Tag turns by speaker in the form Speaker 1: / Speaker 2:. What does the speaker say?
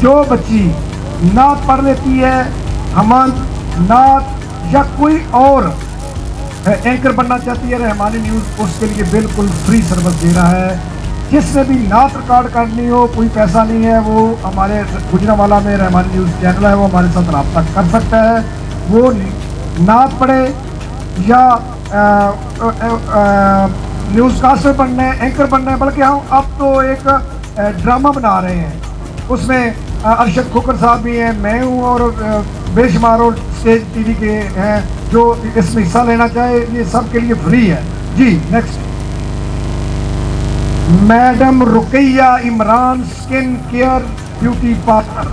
Speaker 1: जो बच्ची नात पढ़ लेती है, हमंत, नात या कोई और एंकर बनना चाहती है, रहमानी न्यूज़ उसके लिए बिल्कुल फ्री सर्विस दे रहा है। जिसने भी नात रिकॉर्ड करनी हो, कोई पैसा नहीं है, वो हमारे गुजरांवाला में रहमानी न्यूज़ चैनल है, वो हमारे साथ रब्ता कर सकता है। वो नात पढ़े या न्यूज़ कास्टर बनना है, एंकर बनना है, बल्कि हम अब तो एक ड्रामा बना रहे हैं। उसमें अरशद खोकर साहब भी हैं, मैं हूँ और बेशुमार और स्टेज टीवी के हैं जो इसमें हिस्सा लेना चाहे, ये सब के लिए फ्री है जी। Next, madam Rukaiya Imran, skin care beauty parlour.